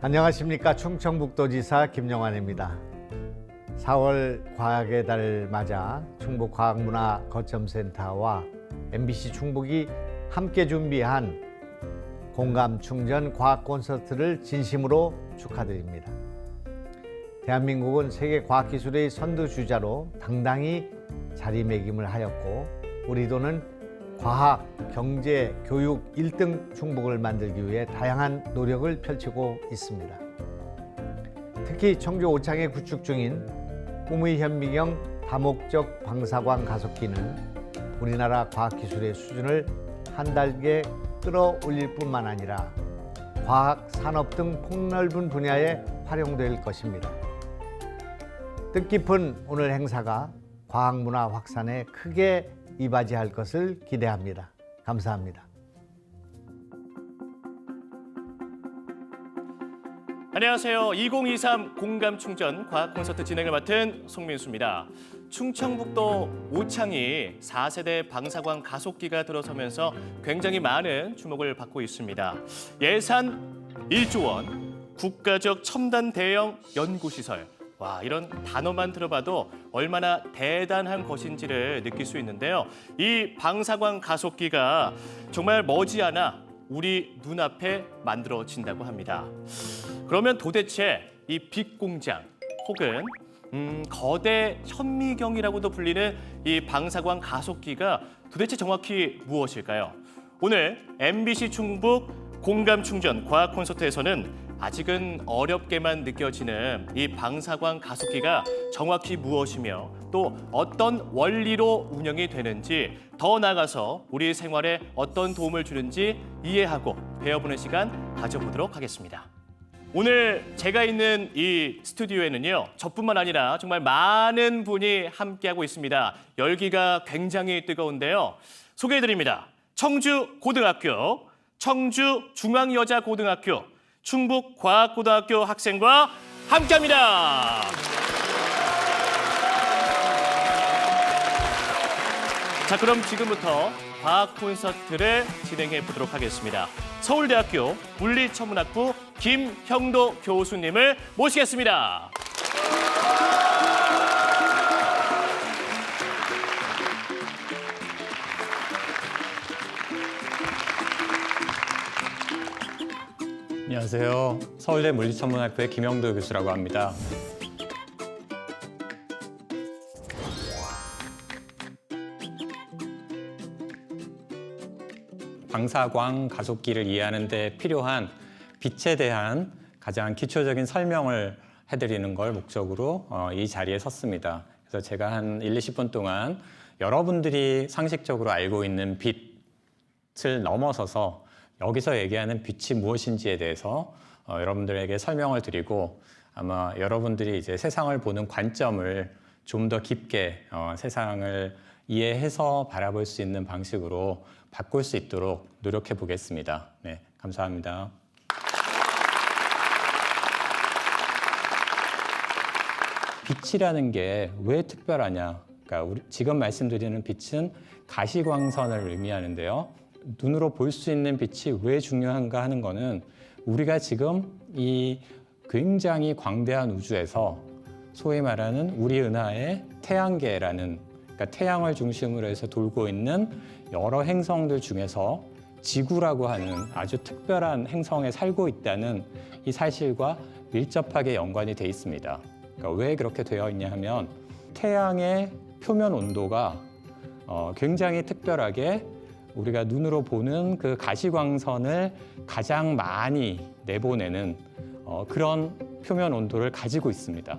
안녕하십니까. 충청북도지사 김영환입니다. 4월 과학의 달을 맞아 충북과학문화거점센터와 MBC 충북이 함께 준비한 공감충전 과학 콘서트를 진심으로 축하드립니다. 대한민국은 세계 과학기술의 선두주자로 당당히 자리매김을 하였고 우리도는 과학, 경제, 교육 1등 충북을 만들기 위해 다양한 노력을 펼치고 있습니다. 특히 청주 오창에 구축 중인 꿈의 현미경 다목적 방사광 가속기는 우리나라 과학기술의 수준을 한 단계 끌어올릴 뿐만 아니라 과학, 산업 등 폭넓은 분야에 활용될 것입니다. 뜻깊은 오늘 행사가 과학문화 확산에 크게 이바지할 것을 기대합니다. 감사합니다. 안녕하세요. 2023 공감충전 과학 콘서트 진행을 맡은 송민수입니다. 충청북도 오창이 4세대 방사광 가속기가 들어서면서 굉장히 많은 주목을 받고 있습니다. 예산 1조 원, 국가적 첨단 대형 연구시설. 와, 이런 단어만 들어봐도 얼마나 대단한 것인지를 느낄 수 있는데요. 이 방사광 가속기가 정말 머지않아 우리 눈앞에 만들어진다고 합니다. 그러면 도대체 이 빛 공장 혹은 거대 현미경이라고도 불리는 이 방사광 가속기가 도대체 정확히 무엇일까요? 오늘 MBC 충북 공감충전 과학 콘서트에서는 아직은 어렵게만 느껴지는 이 방사광 가속기가 정확히 무엇이며 또 어떤 원리로 운영이 되는지 더 나아가서 우리 생활에 어떤 도움을 주는지 이해하고 배워보는 시간 가져보도록 하겠습니다. 오늘 제가 있는 이 스튜디오에는요, 저뿐만 아니라 정말 많은 분이 함께하고 있습니다. 열기가 굉장히 뜨거운데요. 소개해드립니다. 청주고등학교, 청주중앙여자고등학교, 충북과학고등학교 학생과 함께합니다. 자, 그럼 지금부터 과학 콘서트를 진행해 보도록 하겠습니다. 서울대학교 물리천문학부 김형도 교수님을 모시겠습니다. 안녕하세요. 서울대 물리천문학부의 김형도 교수라고 합니다. 방사광 가속기를 이해하는 데 필요한 빛에 대한 가장 기초적인 설명을 해드리는 걸 목적으로 이 자리에 섰습니다. 그래서 제가 한 20분 동안 여러분들이 상식적으로 알고 있는 빛을 넘어서서 여기서 얘기하는 빛이 무엇인지에 대해서 여러분들에게 설명을 드리고 아마 여러분들이 이제 세상을 보는 관점을 좀 더 깊게 세상을 이해해서 바라볼 수 있는 방식으로 바꿀 수 있도록 노력해 보겠습니다. 네, 감사합니다. 빛이라는 게 왜 특별하냐? 그러니까 지금 말씀드리는 빛은 가시광선을 의미하는데요. 눈으로 볼 수 있는 빛이 왜 중요한가 하는 거는 우리가 지금 이 굉장히 광대한 우주에서 소위 말하는 우리 은하의 태양계라는, 그러니까 태양을 중심으로 해서 돌고 있는 여러 행성들 중에서 지구라고 하는 아주 특별한 행성에 살고 있다는 이 사실과 밀접하게 연관이 돼 있습니다. 그러니까 왜 그렇게 되어 있냐 하면 태양의 표면 온도가 굉장히 특별하게 우리가 눈으로 보는 그 가시광선을 가장 많이 내보내는 그런 표면 온도를 가지고 있습니다.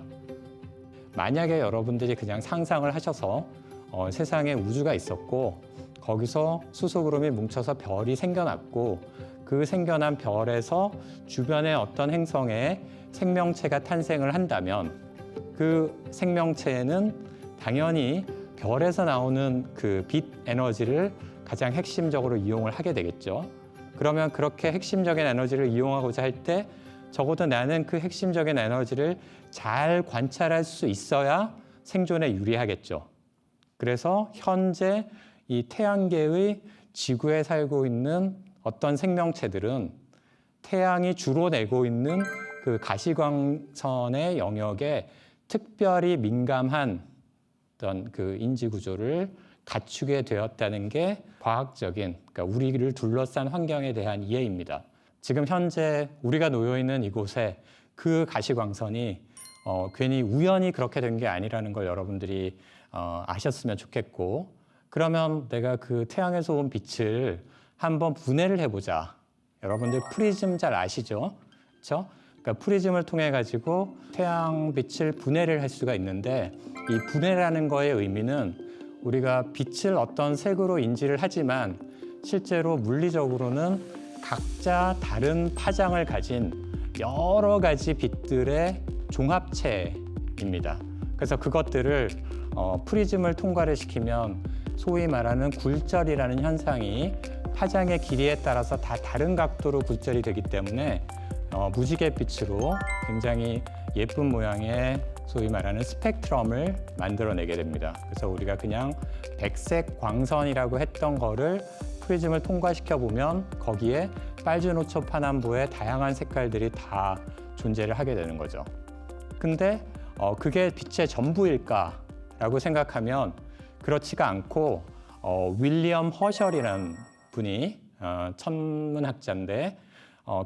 만약에 여러분들이 그냥 상상을 하셔서 세상에 우주가 있었고 거기서 수소구름이 뭉쳐서 별이 생겨났고 그 생겨난 별에서 주변의 어떤 행성에 생명체가 탄생을 한다면 그 생명체는 당연히 별에서 나오는 그 빛 에너지를 가장 핵심적으로 이용을 하게 되겠죠. 그러면 그렇게 핵심적인 에너지를 이용하고자 할 때 적어도 나는 그 핵심적인 에너지를 잘 관찰할 수 있어야 생존에 유리하겠죠. 그래서 현재 이 태양계의 지구에 살고 있는 어떤 생명체들은 태양이 주로 내고 있는 그 가시광선의 영역에 특별히 민감한 어떤 그 인지 구조를 갖추게 되었다는 게 과학적인, 그러니까 우리를 둘러싼 환경에 대한 이해입니다. 지금 현재 우리가 놓여 있는 이곳에 그 가시광선이 괜히 우연히 그렇게 된 게 아니라는 걸 여러분들이 아셨으면 좋겠고, 그러면 내가 그 태양에서 온 빛을 한번 분해를 해보자. 여러분들 프리즘 잘 아시죠? 그렇죠? 그러니까 프리즘을 통해 가지고 태양 빛을 분해를 할 수가 있는데, 이 분해라는 거의 의미는 우리가 빛을 어떤 색으로 인지를 하지만 실제로 물리적으로는 각자 다른 파장을 가진 여러 가지 빛들의 종합체입니다. 그래서 그것들을 프리즘을 통과를 시키면 소위 말하는 굴절이라는 현상이 파장의 길이에 따라서 다 다른 각도로 굴절이 되기 때문에 무지갯빛으로 굉장히 예쁜 모양의 소위 말하는 스펙트럼을 만들어내게 됩니다. 그래서 우리가 그냥 백색 광선이라고 했던 거를 프리즘을 통과시켜 보면 거기에 빨주노초 파남보의 다양한 색깔들이 다 존재를 하게 되는 거죠. 근데 그게 빛의 전부일까라고 생각하면 그렇지가 않고, 윌리엄 허셜이라는 분이 천문학자인데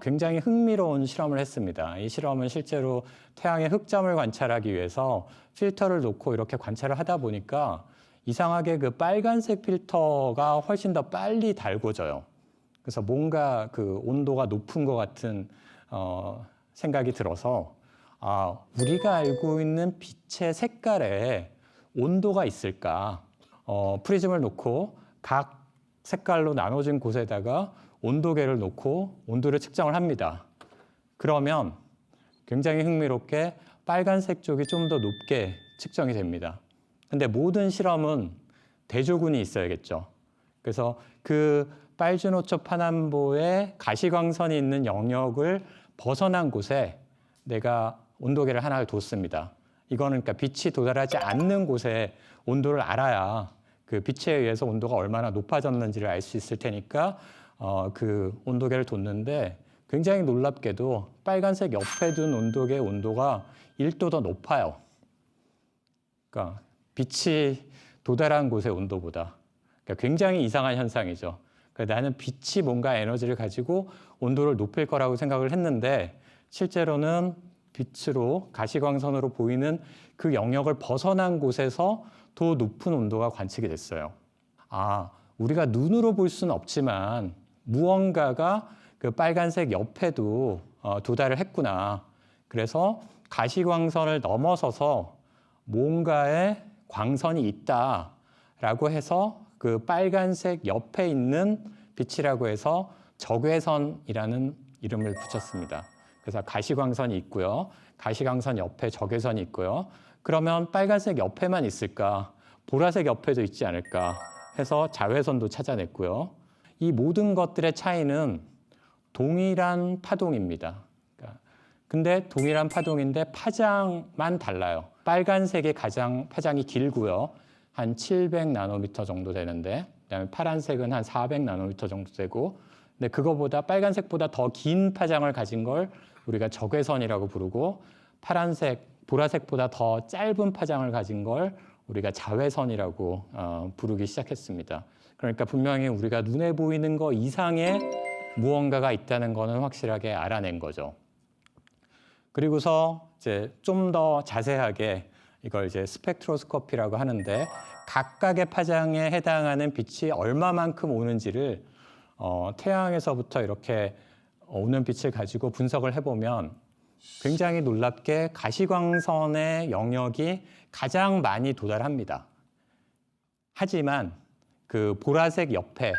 굉장히 흥미로운 실험을 했습니다. 이 실험은 실제로 태양의 흑점을 관찰하기 위해서 필터를 놓고 이렇게 관찰을 하다 보니까 이상하게 그 빨간색 필터가 훨씬 더 빨리 달궈져요. 그래서 뭔가 그 온도가 높은 것 같은 생각이 들어서, 우리가 알고 있는 빛의 색깔에 온도가 있을까? 프리즘을 놓고 각 색깔로 나눠진 곳에다가 온도계를 놓고 온도를 측정을 합니다. 그러면 굉장히 흥미롭게 빨간색 쪽이 좀 더 높게 측정이 됩니다. 근데 모든 실험은 대조군이 있어야겠죠. 그래서 그 빨주노초 파남보의 가시광선이 있는 영역을 벗어난 곳에 내가 온도계를 하나를 뒀습니다. 이거는 그러니까 빛이 도달하지 않는 곳에 온도를 알아야 그 빛에 의해서 온도가 얼마나 높아졌는지를 알 수 있을 테니까 그 온도계를 뒀는데, 굉장히 놀랍게도 빨간색 옆에 둔 온도계의 온도가 1도 더 높아요. 그러니까 빛이 도달한 곳의 온도보다. 그러니까 굉장히 이상한 현상이죠. 그러니까 나는 빛이 뭔가 에너지를 가지고 온도를 높일 거라고 생각을 했는데, 실제로는 빛으로 가시광선으로 보이는 그 영역을 벗어난 곳에서 더 높은 온도가 관측이 됐어요. 우리가 눈으로 볼 수는 없지만 무언가가 그 빨간색 옆에도 도달을 했구나. 그래서 가시광선을 넘어서서 뭔가의 광선이 있다라고 해서 그 빨간색 옆에 있는 빛이라고 해서 적외선이라는 이름을 붙였습니다. 그래서 가시광선이 있고요. 가시광선 옆에 적외선이 있고요. 그러면 빨간색 옆에만 있을까? 보라색 옆에도 있지 않을까? 해서 자외선도 찾아냈고요. 이 모든 것들의 차이는 동일한 파동입니다. 근데 동일한 파동인데 파장만 달라요. 빨간색이 가장 파장이 길고요. 한 700 나노미터 정도 되는데, 그다음에 파란색은 한 400 나노미터 정도 되고, 근데 그거보다 빨간색보다 더 긴 파장을 가진 걸 우리가 적외선이라고 부르고, 보라색보다 더 짧은 파장을 가진 걸 우리가 자외선이라고 부르기 시작했습니다. 그러니까 분명히 우리가 눈에 보이는 거 이상의 무언가가 있다는 거는 확실하게 알아낸 거죠. 그리고서 이제 좀 더 자세하게 이걸 이제 스펙트로스코피라고 하는데, 각각의 파장에 해당하는 빛이 얼마만큼 오는지를 태양에서부터 이렇게 오는 빛을 가지고 분석을 해보면 굉장히 놀랍게 가시광선의 영역이 가장 많이 도달합니다. 하지만 그 보라색 옆에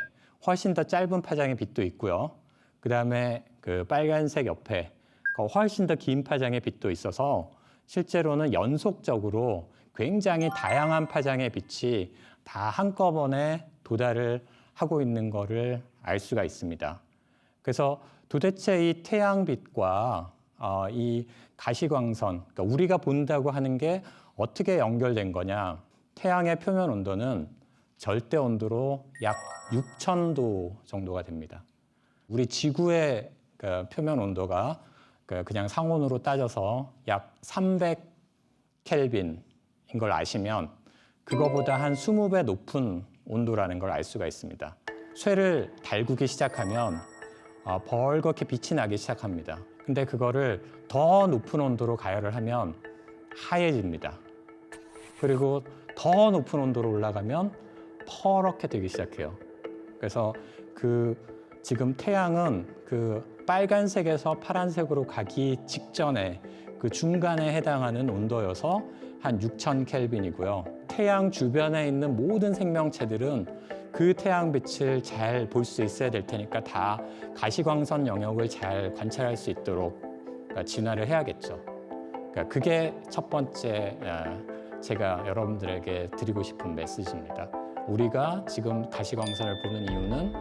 훨씬 더 짧은 파장의 빛도 있고요. 그 다음에 그 빨간색 옆에 훨씬 더 긴 파장의 빛도 있어서 실제로는 연속적으로 굉장히 다양한 파장의 빛이 다 한꺼번에 도달을 하고 있는 것을 알 수가 있습니다. 그래서 도대체 이 태양빛과 이 가시광선, 그러니까 우리가 본다고 하는 게 어떻게 연결된 거냐? 태양의 표면 온도는 절대 온도로 약 6,000도 정도가 됩니다. 우리 지구의 표면 온도가 그냥 상온으로 따져서 약 300 켈빈인 걸 아시면 그거보다 한 20배 높은 온도라는 걸 알 수가 있습니다. 쇠를 달구기 시작하면 벌겋게 빛이 나기 시작합니다. 근데 그거를 더 높은 온도로 가열을 하면 하얘집니다. 그리고 더 높은 온도로 올라가면 퍼렇게 되기 시작해요. 그래서 지금 태양은 빨간색에서 파란색으로 가기 직전에 그 중간에 해당하는 온도여서 한 6000 켈빈이고요. 태양 주변에 있는 모든 생명체들은 그 태양빛을 잘 볼 수 있어야 될 테니까 다 가시광선 영역을 잘 관찰할 수 있도록 진화를 해야겠죠. 그게 첫 번째 제가 여러분들에게 드리고 싶은 메시지입니다. 우리가 지금 가시광선을 보는 이유는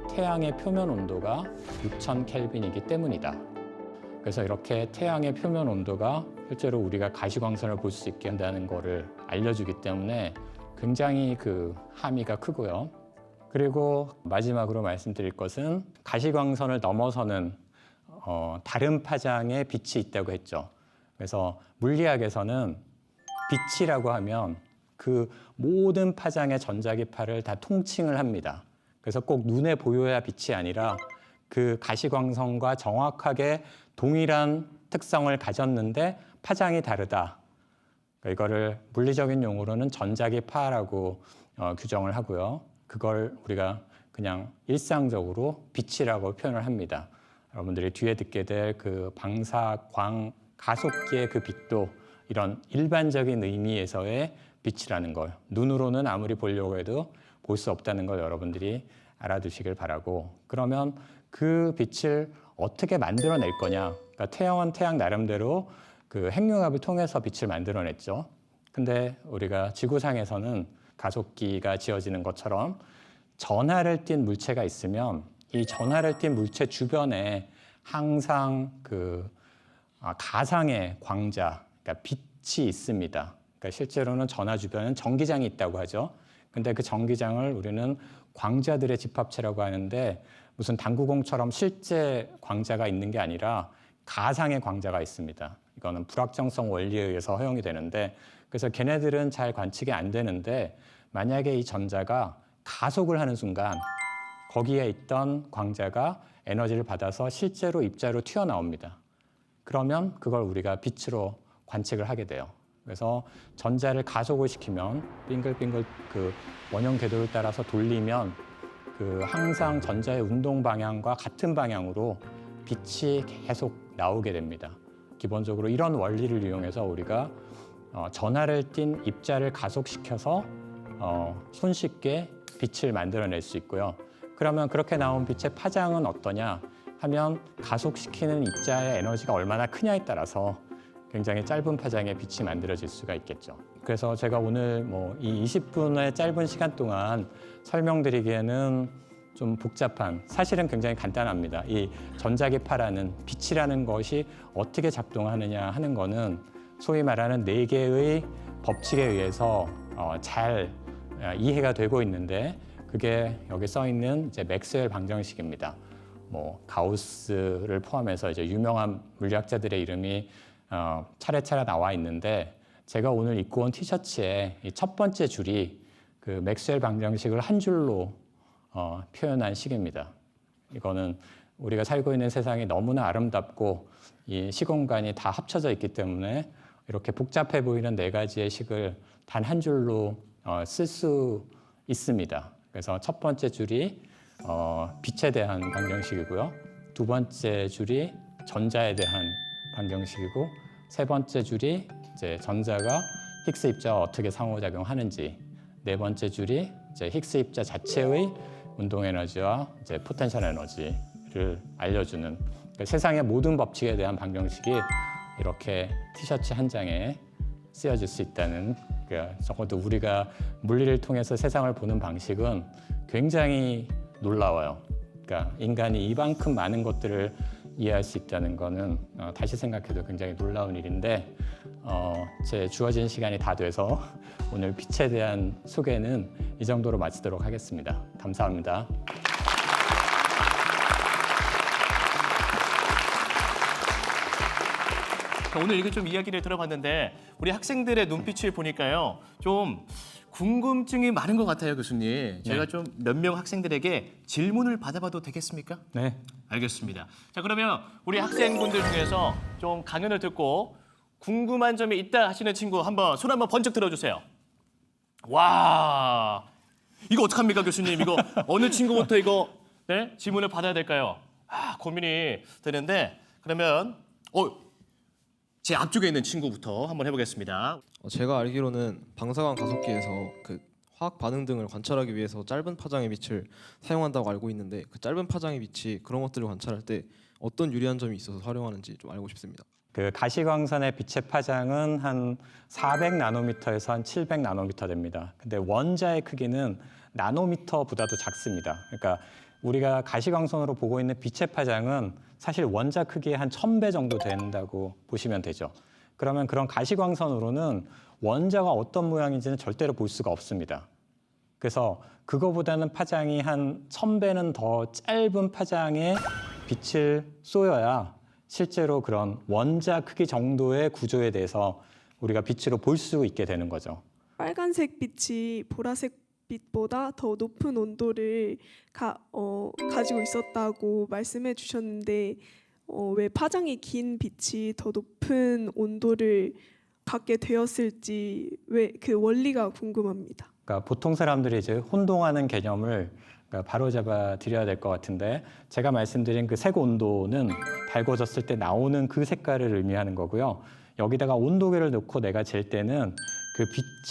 태양의 표면 온도가 6000 켈빈이기 때문이다. 그래서 이렇게 태양의 표면 온도가 실제로 우리가 가시광선을 볼 수 있게 한다는 것을 알려주기 때문에 굉장히 함의가 크고요. 그리고 마지막으로 말씀드릴 것은 가시광선을 넘어서는 다른 파장의 빛이 있다고 했죠. 그래서 물리학에서는 빛이라고 하면 그 모든 파장의 전자기파를 다 통칭을 합니다. 그래서 꼭 눈에 보여야 빛이 아니라 그 가시광선과 정확하게 동일한 특성을 가졌는데 파장이 다르다. 이거를 물리적인 용어로는 전자기파라고 규정을 하고요. 그걸 우리가 그냥 일상적으로 빛이라고 표현을 합니다. 여러분들이 뒤에 듣게 될 그 방사광 가속기의 그 빛도 이런 일반적인 의미에서의 빛이라는 걸 눈으로는 아무리 보려고 해도 볼 수 없다는 걸 여러분들이 알아두시길 바라고, 그러면 그 빛을 어떻게 만들어낼 거냐. 그러니까 태양은 태양 나름대로 그 핵융합을 통해서 빛을 만들어냈죠. 근데 우리가 지구상에서는 가속기가 지어지는 것처럼 전하를 띈 물체가 있으면 이 전하를 띈 물체 주변에 항상 가상의 광자, 그러니까 빛이 있습니다. 그러니까 실제로는 전하 주변은 전기장이 있다고 하죠. 근데 그 전기장을 우리는 광자들의 집합체라고 하는데 무슨 당구공처럼 실제 광자가 있는 게 아니라 가상의 광자가 있습니다. 이거는 불확정성 원리에 의해서 허용이 되는데, 그래서 걔네들은 잘 관측이 안 되는데 만약에 이 전자가 가속을 하는 순간 거기에 있던 광자가 에너지를 받아서 실제로 입자로 튀어나옵니다. 그러면 그걸 우리가 빛으로 관측을 하게 돼요. 그래서 전자를 가속을 시키면 빙글빙글 그 원형 궤도를 따라서 돌리면 항상 전자의 운동 방향과 같은 방향으로 빛이 계속 나오게 됩니다. 기본적으로 이런 원리를 이용해서 우리가 전하를 띤 입자를 가속시켜서 손쉽게 빛을 만들어낼 수 있고요. 그러면 그렇게 나온 빛의 파장은 어떠냐 하면 가속시키는 입자의 에너지가 얼마나 크냐에 따라서 굉장히 짧은 파장의 빛이 만들어질 수가 있겠죠. 그래서 제가 오늘 이 20분의 짧은 시간 동안 설명드리기에는 좀 복잡한, 사실은 굉장히 간단합니다. 이 전자기파라는 빛이라는 것이 어떻게 작동하느냐 하는 거는 소위 말하는 4개의 법칙에 의해서 잘 이해가 되고 있는데, 그게 여기 써 있는 이제 맥스웰 방정식입니다. 가우스를 포함해서 이제 유명한 물리학자들의 이름이 차례차례 나와 있는데, 제가 오늘 입고 온 티셔츠에 이 첫 번째 줄이 그 맥스웰 방정식을 한 줄로 표현한 식입니다. 이거는 우리가 살고 있는 세상이 너무나 아름답고 이 시공간이 다 합쳐져 있기 때문에 이렇게 복잡해 보이는 4가지의 식을 단 한 줄로 쓸 수 있습니다. 그래서 첫 번째 줄이 빛에 대한 방정식이고요. 두 번째 줄이 전자에 대한 방정식이고, 세 번째 줄이 이제 전자가 힉스 입자와 어떻게 상호작용하는지, 네 번째 줄이 이제 힉스 입자 자체의 운동 에너지와 이제 포텐셜 에너지를 알려주는, 그러니까 세상의 모든 법칙에 대한 방정식이 이렇게 티셔츠 한 장에 쓰여질 수 있다는, 적어도 우리가 물리를 통해서 세상을 보는 방식은 굉장히 놀라워요. 그러니까 인간이 이만큼 많은 것들을 이해할 수 있다는 거는 다시 생각해도 굉장히 놀라운 일인데, 제 주어진 시간이 다 돼서 오늘 빛에 대한 소개는 이 정도로 마치도록 하겠습니다. 감사합니다. 자, 오늘 이렇게 좀 이야기를 들어봤는데 우리 학생들의 눈빛을 보니까요. 좀 궁금증이 많은 것 같아요, 교수님. 저희가 좀 몇 명 학생들에게 질문을 받아봐도 되겠습니까? 네. 알겠습니다. 자, 그러면 우리 학생분들 중에서 좀 강연을 듣고 궁금한 점이 있다 하시는 친구 한번 손 한번 번쩍 들어주세요. 와, 이거 어떡합니까, 교수님? 이거 어느 친구부터 이거 네? 질문을 받아야 될까요? 아, 고민이 되는데 그러면 제 앞쪽에 있는 친구부터 한번 해보겠습니다. 제가 알기로는 방사광 가속기에서 그 화학 반응 등을 관찰하기 위해서 짧은 파장의 빛을 사용한다고 알고 있는데 그 짧은 파장의 빛이 그런 것들을 관찰할 때 어떤 유리한 점이 있어서 활용하는지 좀 알고 싶습니다. 그 가시광선의 빛의 파장은 한 400나노미터에서 한 700나노미터 됩니다. 근데 원자의 크기는 나노미터보다도 작습니다. 그러니까 우리가 가시광선으로 보고 있는 빛의 파장은 사실 원자 크기의 한 1000배 정도 된다고 보시면 되죠. 그러면 그런 가시광선으로는 원자가 어떤 모양인지는 절대로 볼 수가 없습니다. 그래서 그거보다는 파장이 한 1000배는 더 짧은 파장의 빛을 쏘여야 실제로 그런 원자 크기 정도의 구조에 대해서 우리가 빛으로 볼 수 있게 되는 거죠. 빨간색 빛이 보라색 빛보다 더 높은 온도를 가지고 있었다고 말씀해 주셨는데 왜 파장이 긴 빛이 더 높은 온도를 갖게 되었을지 왜 그 원리가 궁금합니다. 그러니까 보통 사람들이 이제 혼동하는 개념을 바로잡아 드려야 될 것 같은데 제가 말씀드린 그 색 온도는 달궈졌을 때 나오는 그 색깔을 의미하는 거고요. 여기다가 온도계를 넣고 내가 잴 때는 그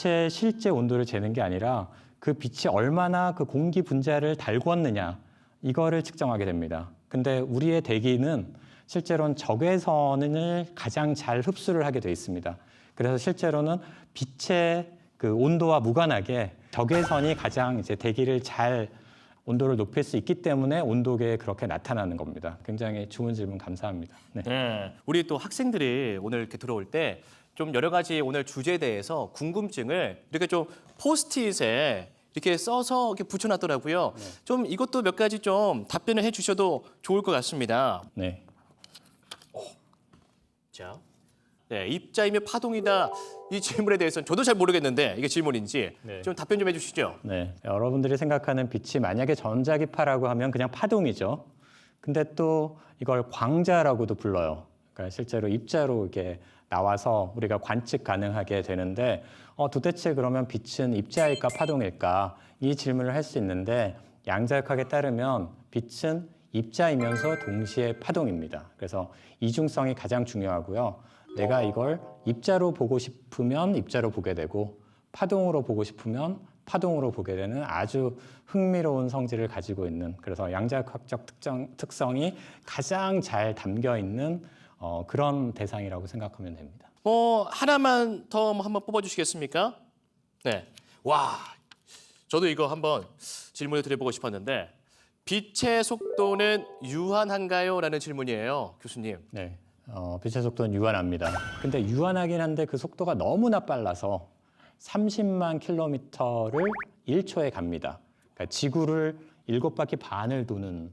빛의 실제 온도를 재는 게 아니라 그 빛이 얼마나 그 공기 분자를 달궜느냐 이거를 측정하게 됩니다. 근데 우리의 대기는 실제로는 적외선을 가장 잘 흡수를 하게 돼 있습니다. 그래서 실제로는 빛의 그 온도와 무관하게 적외선이 가장 이제 대기를 잘 온도를 높일 수 있기 때문에 온도계에 그렇게 나타나는 겁니다. 굉장히 좋은 질문 감사합니다. 네. 네, 우리 또 학생들이 오늘 이렇게 들어올 때 좀 여러 가지 오늘 주제에 대해서 궁금증을 이렇게 좀 포스트잇에 이렇게 써서 이렇게 붙여놨더라고요. 좀 이것도 몇 가지 좀 답변을 해주셔도 좋을 것 같습니다. 네. 자, 네, 입자이며 파동이다 이 질문에 대해서는 저도 잘 모르겠는데 이게 질문인지 네. 좀 답변 좀 해주시죠. 네, 여러분들이 생각하는 빛이 만약에 전자기파라고 하면 그냥 파동이죠. 근데 또 이걸 광자라고도 불러요. 그러니까 실제로 입자로 이렇게 나와서 우리가 관측 가능하게 되는데 도대체 그러면 빛은 입자일까 파동일까 이 질문을 할 수 있는데 양자역학에 따르면 빛은 입자이면서 동시에 파동입니다. 그래서 이중성이 가장 중요하고요. 내가 이걸 입자로 보고 싶으면 입자로 보게 되고 파동으로 보고 싶으면 파동으로 보게 되는 아주 흥미로운 성질을 가지고 있는 그래서 양자역학적 특성이 가장 잘 담겨 있는 그런 대상이라고 생각하면 됩니다. 하나만 더 한번 뽑아주시겠습니까? 네. 와, 저도 이거 한번 질문을 드려보고 싶었는데 빛의 속도는 유한한가요? 라는 질문이에요, 교수님. 네, 빛의 속도는 유한합니다. 근데 유한하긴 한데 그 속도가 너무나 빨라서 30만 킬로미터를 1초에 갑니다. 그러니까 지구를 7바퀴 반을 도는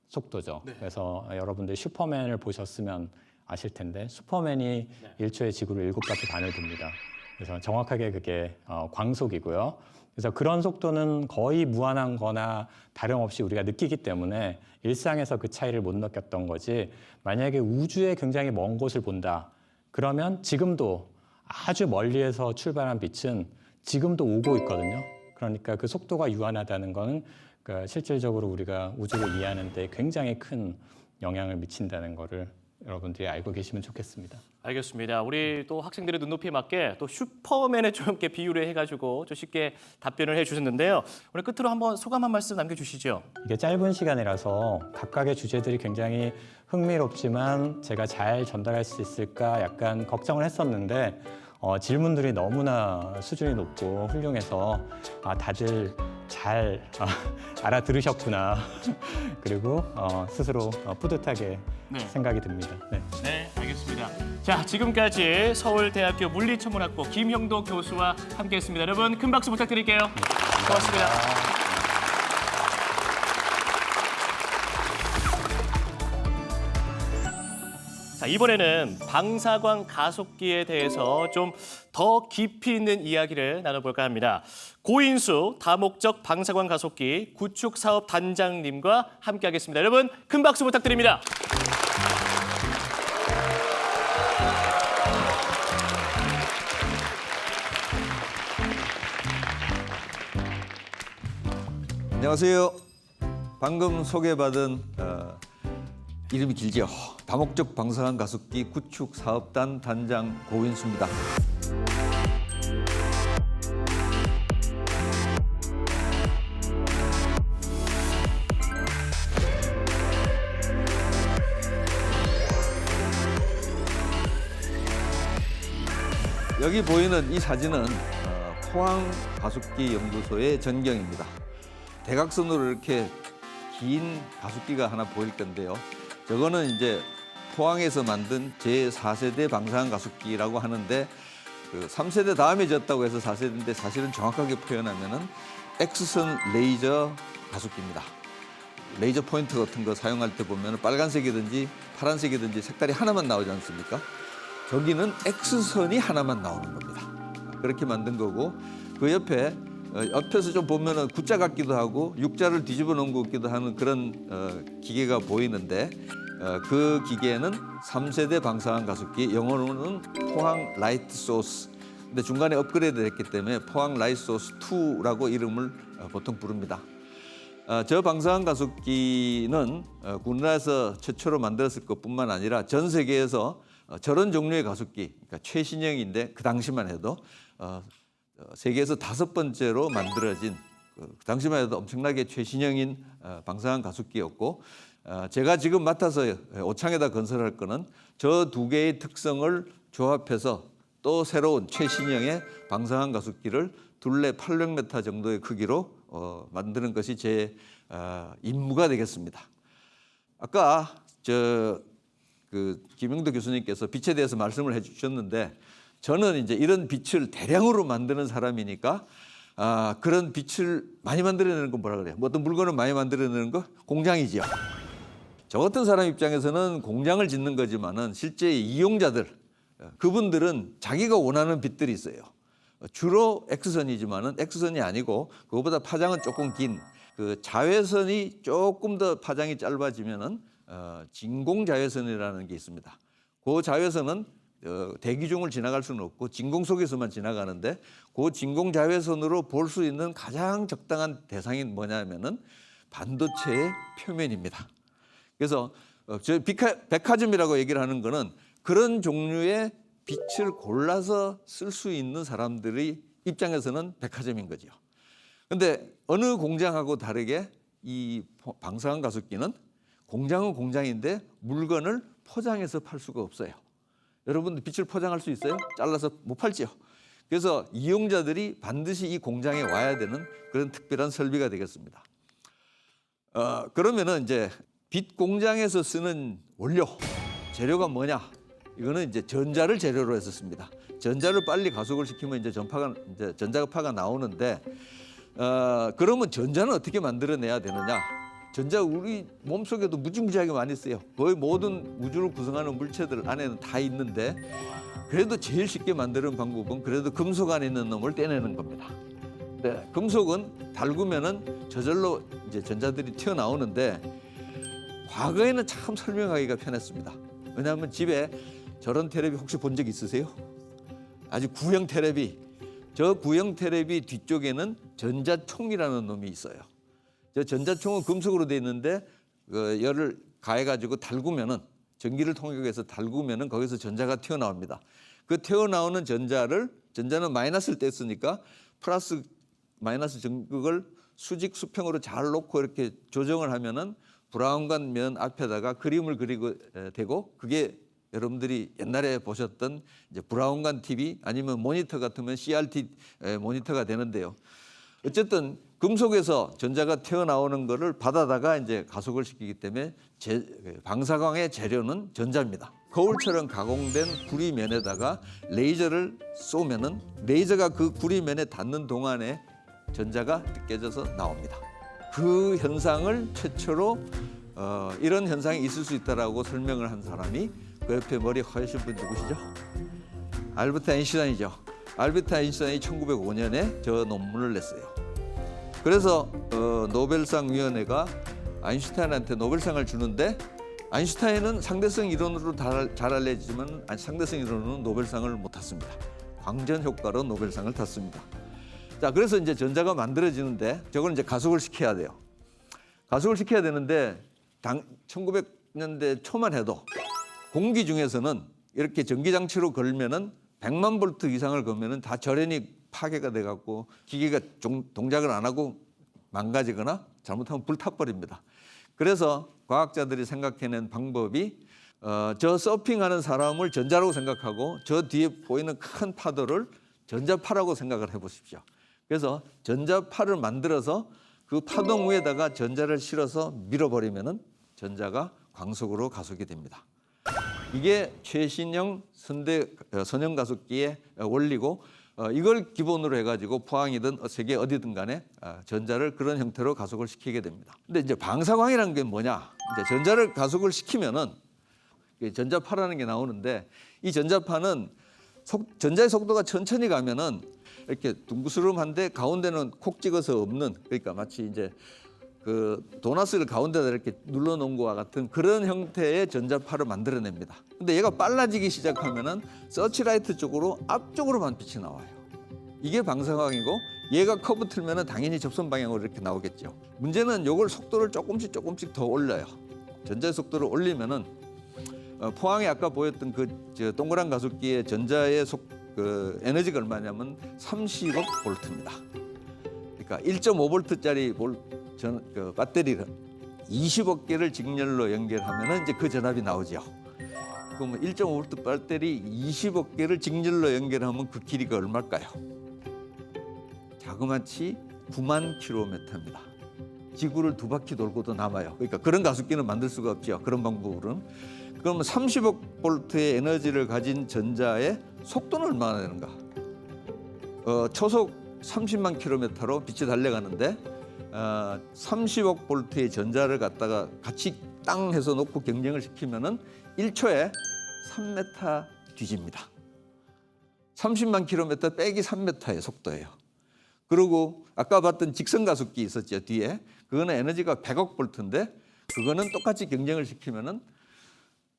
속도죠. 네. 그래서 여러분들 슈퍼맨을 보셨으면 아실 텐데 슈퍼맨이 1초에 지구를 7바퀴 반을 돕니다. 그래서 정확하게 그게 광속이고요. 그래서 그런 속도는 거의 무한한 거나 다름없이 우리가 느끼기 때문에 일상에서 그 차이를 못 느꼈던 거지 만약에 우주에 굉장히 먼 곳을 본다. 그러면 지금도 아주 멀리에서 출발한 빛은 지금도 오고 있거든요. 그러니까 그 속도가 유한하다는 거는 그러니까 실질적으로 우리가 우주를 이해하는 데 굉장히 큰 영향을 미친다는 거를 여러분들이 알고 계시면 좋겠습니다. 알겠습니다. 우리 또 학생들의 눈높이에 맞게 또 슈퍼맨에 좀 이렇게 비유를 해가지고 좀 쉽게 답변을 해주셨는데요. 오늘 끝으로 한번 소감 한 말씀 남겨주시죠. 이게 짧은 시간이라서 각각의 주제들이 굉장히 흥미롭지만 제가 잘 전달할 수 있을까 약간 걱정을 했었는데 질문들이 너무나 수준이 높고 훌륭해서 다들 잘 알아들으셨구나. 그리고 스스로 뿌듯하게 네. 생각이 듭니다. 네. 네, 알겠습니다. 자, 지금까지 서울대학교 물리천문학부 김형도 교수와 함께했습니다. 여러분 큰 박수 부탁드릴게요. 고맙습니다. 자, 자, 이번에는 방사광 가속기에 대해서 좀 더 깊이 있는 이야기를 나눠볼까 합니다. 고인수 다목적 방사광 가속기 구축 사업 단장님과 함께하겠습니다. 여러분 큰 박수 부탁드립니다. 안녕하세요. 방금 소개받은 이름이 길죠. 다목적 방사광 가속기 구축 사업단 단장 고인수입니다. 여기 보이는 이 사진은 포항 가속기 연구소의 전경입니다. 대각선으로 이렇게 긴 가속기가 하나 보일 건데요. 저거는 이제 포항에서 만든 제4세대 방사광 가속기라고 하는데 그 3세대 다음에 졌다고 해서 4세대인데 사실은 정확하게 표현하면은 X선 레이저 가속기입니다. 레이저 포인트 같은 거 사용할 때 보면 빨간색이든지 파란색이든지 색깔이 하나만 나오지 않습니까? 저기는 X선이 하나만 나오는 겁니다. 그렇게 만든 거고 그 옆에서 좀 보면은 구자 같기도 하고 육자를 뒤집어 놓은 것 같기도 하는 그런 기계가 보이는데 그 기계는 3세대 방사광 가속기, 영어로는 포항 라이트 소스. 근데 중간에 업그레이드 됐기 때문에 포항 라이트 소스 2라고 이름을 보통 부릅니다. 저 방사광 가속기는 우리나라에서 최초로 만들었을 것뿐만 아니라 전 세계에서 저런 종류의 가속기, 그러니까 최신형인데 그 당시만 해도 세계에서 5번째로 만들어진 그 당시만 해도 엄청나게 최신형인 방사광 가속기였고 제가 지금 맡아서 오창에다 건설할 거는 저 두 개의 특성을 조합해서 또 새로운 최신형의 방사광 가속기를 둘레 800m 정도의 크기로 만드는 것이 제 임무가 되겠습니다. 아까 김영도 교수님께서 빛에 대해서 말씀을 해주셨는데 저는 이제 이런 빛을 대량으로 만드는 사람이니까 그런 빛을 많이 만들어내는 건 뭐라 그래요? 뭐 어떤 물건을 많이 만들어내는 거? 공장이지요. 저 같은 사람 입장에서는 공장을 짓는 거지만은 실제 이용자들 그분들은 자기가 원하는 빛들이 있어요. 주로 X선이지만은 X선이 아니고 그거보다 파장은 조금 긴 그 자외선이 조금 더 파장이 짧아지면은 진공 자외선이라는 게 있습니다. 그 자외선은 대기중을 지나갈 수는 없고 진공 속에서만 지나가는데 그 진공 자외선으로 볼 수 있는 가장 적당한 대상이 뭐냐면은 반도체의 표면입니다. 그래서 저 백화점이라고 얘기를 하는 거는 그런 종류의 빛을 골라서 쓸 수 있는 사람들의 입장에서는 백화점인 거죠. 근데 어느 공장하고 다르게 이 방사광 가속기는 공장은 공장인데 물건을 포장해서 팔 수가 없어요. 여러분들 빛을 포장할 수 있어요? 잘라서 못 팔죠. 그래서 이용자들이 반드시 이 공장에 와야 되는 그런 특별한 설비가 되겠습니다. 그러면은 이제 빛 공장에서 쓰는 원료, 재료가 뭐냐? 이거는 이제 전자를 재료로 했었습니다. 전자를 빨리 가속을 시키면 이제 전자파가 나오는데 그러면 전자는 어떻게 만들어내야 되느냐? 전자 우리 몸속에도 무지무지하게 많이 있어요. 거의 모든 우주를 구성하는 물체들 안에는 다 있는데 그래도 제일 쉽게 만드는 방법은 그래도 금속 안에 있는 놈을 떼내는 겁니다. 네, 금속은 달구면은 저절로 이제 전자들이 튀어나오는데 과거에는 참 설명하기가 편했습니다. 왜냐하면 집에 저런 테레비 혹시 본 적 있으세요? 아주 구형 테레비. 저 구형 테레비 뒤쪽에는 전자총이라는 놈이 있어요. 저 전자총은 금속으로 돼 있는데 열을 가해가지고 달구면은 전기를 통해서 달구면은 거기서 전자가 튀어나옵니다. 그 튀어나오는 전자는 마이너스를 뗐으니까 플러스 마이너스 전극을 수직 수평으로 잘 놓고 이렇게 조정을 하면은 브라운관 면 앞에다가 그림을 그리고 되고 그게 여러분들이 옛날에 보셨던 이제 브라운관 TV 아니면 모니터 같으면 CRT 모니터가 되는데요. 어쨌든 금속에서 전자가 튀어나오는 거를 받아다가 이제 가속을 시키기 때문에 방사광의 재료는 전자입니다. 거울처럼 가공된 구리면에다가 레이저를 쏘면은 레이저가 그 구리면에 닿는 동안에 전자가 느껴져서 나옵니다. 그 현상을 최초로 이런 현상이 있을 수 있다라고 설명을 한 사람이 그 옆에 머리 하얀 분 누구시죠? 알버트 아인슈타인이죠. 알버트 아인슈타인이 1905년에 저 논문을 냈어요. 그래서 노벨상 위원회가 아인슈타인한테 노벨상을 주는데 아인슈타인은 상대성 이론으로 잘 알려지지만 상대성 이론으로는 노벨상을 못 탔습니다. 광전 효과로 노벨상을 탔습니다. 자, 그래서 이제 전자가 만들어지는데 저걸 이제 가속을 시켜야 돼요. 가속을 시켜야 되는데 1900년대 초만 해도 공기 중에서는 이렇게 전기 장치로 걸면은 100만 볼트 이상을 걸면은 다 절연이 파괴가 돼 갖고 기계가 동작을 안 하고 망가지거나 잘못하면 불타버립니다. 그래서 과학자들이 생각해낸 방법이 저 서핑하는 사람을 전자라고 생각하고 저 뒤에 보이는 큰 파도를 전자파라고 생각을 해보십시오. 그래서 전자파를 만들어서 그 파동 위에다가 전자를 실어서 밀어버리면은 전자가 광속으로 가속이 됩니다. 이게 최신형 선형 가속기의 원리고 이걸 기본으로 해가지고 포항이든 세계 어디든 간에 전자를 그런 형태로 가속을 시키게 됩니다. 근데 이제 방사광이라는 게 뭐냐? 이제 전자를 가속을 시키면은 전자파라는 게 나오는데 이 전자파는 전자의 속도가 천천히 가면은 이렇게 둥그스름한데 가운데는 콕 찍어서 없는 그러니까 마치 이제 그 도넛을 가운데다 이렇게 눌러놓은 것과 같은 그런 형태의 전자파를 만들어냅니다. 근데 얘가 빨라지기 시작하면은 서치라이트 쪽으로 앞쪽으로만 빛이 나와요. 이게 방사광이고 얘가 커브 틀면은 당연히 접선 방향으로 이렇게 나오겠죠. 문제는 이걸 속도를 조금씩 더 올려요. 전자의 속도를 올리면은 포항에 아까 보였던 그 동그란 가속기의 전자의 그 에너지가 얼마냐면 30억 볼트입니다. 그러니까 1.5볼트짜리 그 배터리를 20억 개를 직렬로 연결하면 이제 그 전압이 나오죠. 그러면 1.5볼트 배터리 20억 개를 직렬로 연결하면 그 길이가 얼마일까요? 자그마치 9만 킬로미터입니다. 지구를 2바퀴 돌고도 남아요. 그러니까 그런 가속기는 만들 수가 없죠. 그런 방법으로는. 그러면 30억 볼트의 에너지를 가진 전자의 속도는 얼마나 되는가? 초속 30만 킬로미터로 빛이 달려가는데 30억 볼트의 전자를 갖다가 같이 땅 해서 놓고 경쟁을 시키면은 1초에 3m 뒤집니다. 30만 킬로미터 빼기 3m의 속도예요. 그리고 아까 봤던 직선 가속기 있었죠, 뒤에. 그거는 에너지가 100억 볼트인데 그거는 똑같이 경쟁을 시키면은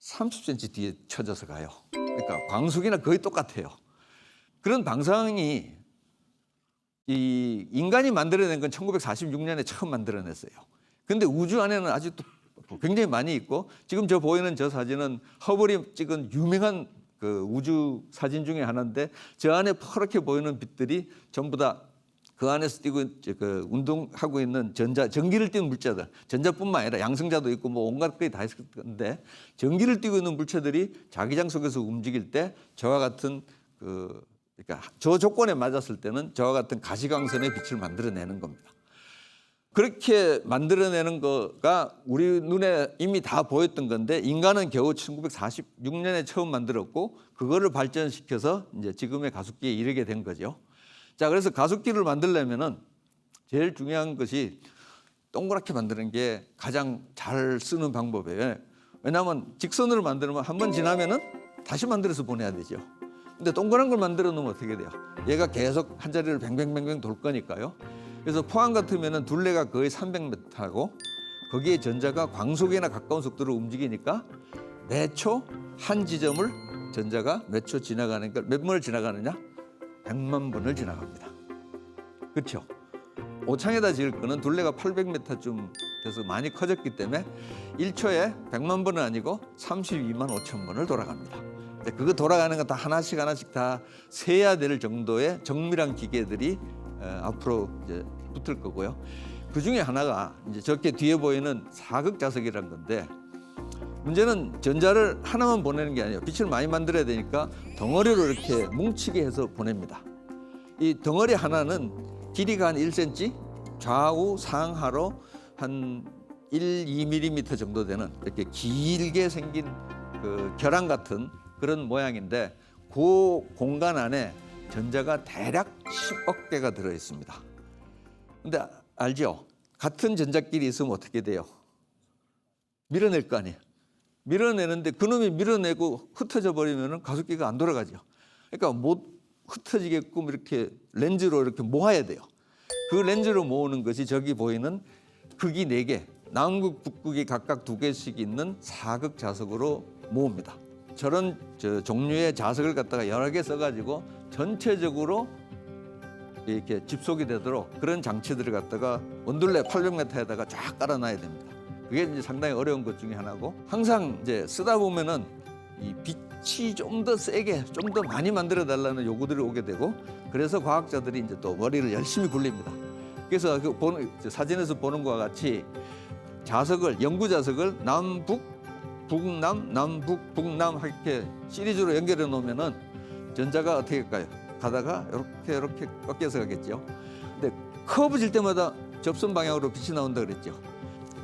30cm 뒤에 쳐져서 가요. 그러니까 광속이나 거의 똑같아요. 그런 방사광이 이 인간이 만들어낸 건 1946년에 처음 만들어냈어요. 근데 우주 안에는 아직도 굉장히 많이 있고 지금 저 보이는 저 사진은 허블이 찍은 유명한 그 우주 사진 중에 하나인데 저 안에 퍼렇게 보이는 빛들이 전부 다 그 안에서 뛰고 그 운동하고 있는 전기를 띠는 물체들, 전자뿐만 아니라 양성자도 있고 뭐 온갖 것이 다 있을 건데 전기를 띠고 있는 물체들이 자기장 속에서 움직일 때 저와 같은 그러니까 저 조건에 맞았을 때는 저와 같은 가시광선의 빛을 만들어내는 겁니다. 그렇게 만들어내는 거가 우리 눈에 이미 다 보였던 건데 인간은 겨우 1946년에 처음 만들었고 그거를 발전시켜서 이제 지금의 가속기에 이르게 된 거죠. 자, 그래서 가속기를 만들려면은 제일 중요한 것이 동그랗게 만드는 게 가장 잘 쓰는 방법이에요. 왜냐하면 직선으로 만들면 한 번 지나면은 다시 만들어서 보내야 되죠. 근데 동그란 걸 만들어 놓으면 어떻게 돼요? 얘가 계속 한 자리를 뱅뱅뱅뱅 돌 거니까요. 그래서 포항 같으면은 둘레가 거의 300m고 거기에 전자가 광속이나 가까운 속도로 움직이니까 매 초 한 지점을 전자가 몇 초 지나가니까 몇 번을 지나가느냐? 100만 번을 지나갑니다. 그렇죠? 오창에다 지을 거는 둘레가 800m쯤 돼서 많이 커졌기 때문에 1초에 100만 번은 아니고 32만 5천 번을 돌아갑니다. 그거 돌아가는 거 다 하나씩 다 세야 될 정도의 정밀한 기계들이 앞으로 이제 붙을 거고요. 그 중에 하나가 이제 저렇게 뒤에 보이는 사극자석이라는 건데 문제는 전자를 하나만 보내는 게 아니에요. 빛을 많이 만들어야 되니까 덩어리로 이렇게 뭉치게 해서 보냅니다. 이 덩어리 하나는 길이가 한 1cm, 좌우 상하로 한 2mm 정도 되는 이렇게 길게 생긴 그 결함 같은 그런 모양인데 그 공간 안에 전자가 대략 10억 개가 들어 있습니다. 근데 알죠? 같은 전자끼리 있으면 어떻게 돼요? 밀어낼 거 아니에요. 밀어내는데 그놈이 밀어내고 흩어져 버리면 가속기가 안 돌아가죠. 그러니까 못 흩어지게끔 이렇게 렌즈로 이렇게 모아야 돼요. 그 렌즈로 모으는 것이 저기 보이는 극이 4개, 남극, 북극이 각각 2개씩 있는 사극 자석으로 모읍니다. 저런 종류의 자석을 갖다가 여러 개 써가지고 전체적으로 이렇게 집속이 되도록 그런 장치들을 갖다가 원둘레 800m에다가 쫙 깔아놔야 됩니다. 그게 이제 상당히 어려운 것 중에 하나고, 항상 이제 쓰다 보면은 이 빛이 좀 더 세게, 좀 더 많이 만들어 달라는 요구들이 오게 되고, 그래서 과학자들이 이제 또 머리를 열심히 굴립니다. 그래서 그 사진에서 보는 것과 같이 자석을, 연구 자석을 남북, 북남, 남북, 북남 이렇게 시리즈로 연결해 놓으면은 전자가 어떻게 할까요? 가다가 이렇게 꺾여서 가겠죠. 근데 커브 질 때마다 접선 방향으로 빛이 나온다 그랬죠.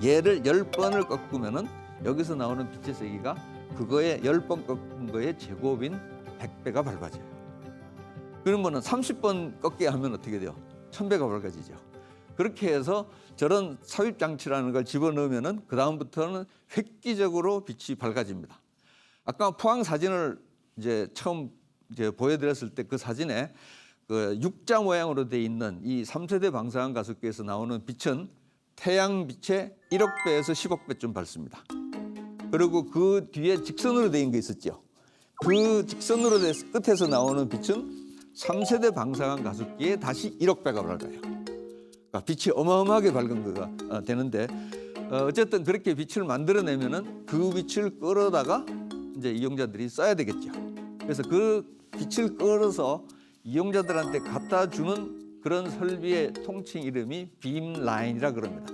얘를 10번을 꺾으면은 여기서 나오는 빛의 세기가 그거에 10번 꺾은 거의 제곱인 100배가 밝아져요. 그러면은 30번 꺾게 하면 어떻게 돼요? 1000배가 밝아지죠. 그렇게 해서 저런 삽입 장치라는 걸 집어넣으면은 그 다음부터는 획기적으로 빛이 밝아집니다. 아까 포항 사진을 이제 처음 보여드렸을 때 그 사진에 그 육자 모양으로 돼 있는 이 3세대 방사능 가속기에서 나오는 빛은 태양 빛의 1억 배에서 10억 배쯤 밝습니다. 그리고 그 뒤에 직선으로 돼 있는 게 있었죠. 그 직선으로 돼 끝에서 나오는 빛은 3세대 방사능 가속기에 다시 1억 배가 밝아요. 그러니까 빛이 어마어마하게 밝은 거가 되는데, 어쨌든 그렇게 빛을 만들어내면은 그 빛을 끌어다가 이제 이용자들이 써야 되겠죠. 그래서 그 빛을 끌어서 이용자들한테 갖다 주는 그런 설비의 통칭 이름이 빔라인이라 그럽니다.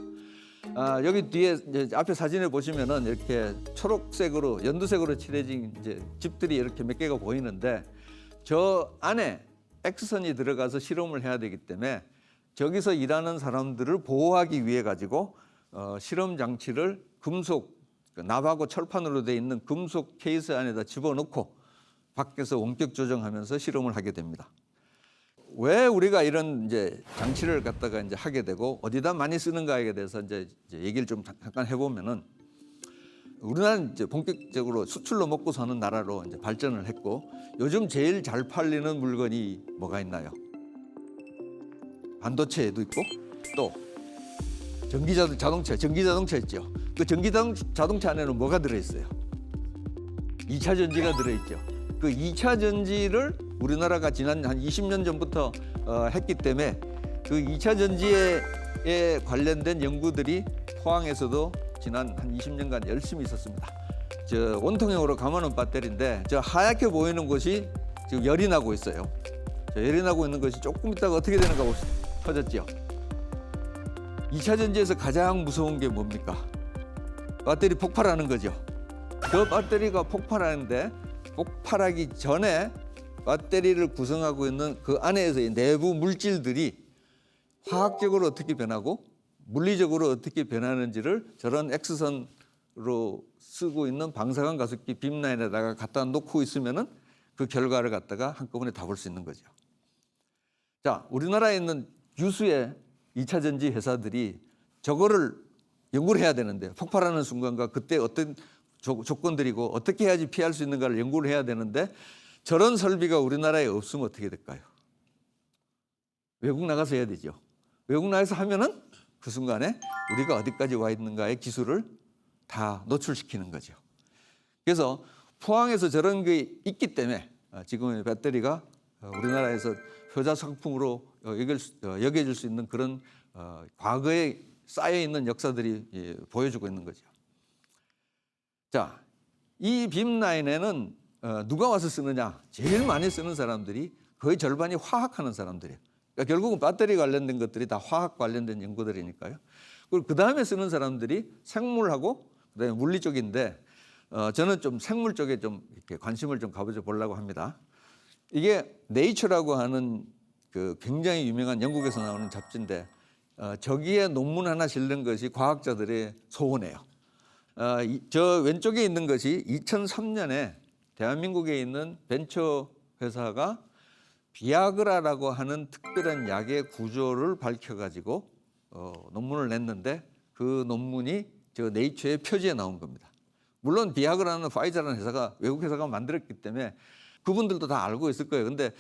여기 뒤에 이제 앞에 사진을 보시면은 이렇게 초록색으로 연두색으로 칠해진 이제 집들이 이렇게 몇 개가 보이는데, 저 안에 X선이 들어가서 실험을 해야 되기 때문에 저기서 일하는 사람들을 보호하기 위해 가지고 실험 장치를 금속 납하고 철판으로 돼 있는 금속 케이스 안에다 집어넣고 밖에서 원격 조정하면서 실험을 하게 됩니다. 왜 우리가 이런 이제 장치를 갖다가 이제 하게 되고 어디다 많이 쓰는가에 대해서 이제 얘기를 좀 잠깐 해보면은, 우리나라는 이제 본격적으로 수출로 먹고 사는 나라로 이제 발전을 했고, 요즘 제일 잘 팔리는 물건이 뭐가 있나요? 반도체에도 있고 또 전기자동차 있죠. 그 전기자동차 안에는 뭐가 들어있어요? 2차 전지가 들어있죠. 그 2차 전지를 우리나라가 지난 한 20년 전부터 했기 때문에 그 2차 전지에 관련된 연구들이 포항에서도 지난 한 20년간 열심히 있었습니다. 저 원통형으로 감아놓은 배터리인데, 저 하얗게 보이는 곳이 지금 열이 나고 있어요. 저 열이 나고 있는 것이 조금 있다가 어떻게 되는가 봅시다. 터졌죠. 2차 전지에서 가장 무서운 게 뭡니까? 배터리 폭발하는 거죠. 그 배터리가 폭발하는데, 폭발하기 전에 배터리를 구성하고 있는 그 안에서의 내부 물질들이 화학적으로 어떻게 변하고 물리적으로 어떻게 변하는지를 저런 X선으로 쓰고 있는 방사능 가속기 빔라인에다가 갖다 놓고 있으면은 그 결과를 갖다가 한꺼번에 다 볼 수 있는 거죠. 자, 우리나라에 있는 유수의 2차 전지 회사들이 저거를 연구를 해야 되는데, 폭발하는 순간과 그때 어떤 조건들이고 어떻게 해야지 피할 수 있는가를 연구를 해야 되는데, 저런 설비가 우리나라에 없으면 어떻게 될까요? 외국 나가서 해야 되죠. 외국 나가서 하면은 그 순간에 우리가 어디까지 와 있는가의 기술을 다 노출시키는 거죠. 그래서 포항에서 저런 게 있기 때문에 지금의 배터리가 우리나라에서 효자 상품으로 여겨질 수 있는 그런 과거에 쌓여 있는 역사들이 보여주고 있는 거죠. 자, 이 빔라인에는 누가 와서 쓰느냐? 제일 많이 쓰는 사람들이 거의 절반이 화학하는 사람들이에요. 그러니까 결국은 배터리 관련된 것들이 다 화학 관련된 연구들이니까요. 그리고 그 다음에 쓰는 사람들이 생물하고 그다음에 물리 쪽인데, 저는 좀 생물 쪽에 좀 이렇게 관심을 좀 가져 보려고 합니다. 이게 네이처라고 하는 그 굉장히 유명한 영국에서 나오는 잡지인데, 저기에 논문 하나 실는 것이 과학자들의 소원이에요. 저 왼쪽에 있는 것이 2003년에 대한민국에 있는 벤처 회사가 비아그라라고 하는 특별한 약의 구조를 밝혀가지고 논문을 냈는데, 그 논문이 저 네이처의 표지에 나온 겁니다. 물론 비아그라는 파이자라는 회사가 외국 회사가 만들었기 때문에 그분들도 다 알고 있을 거예요. 근데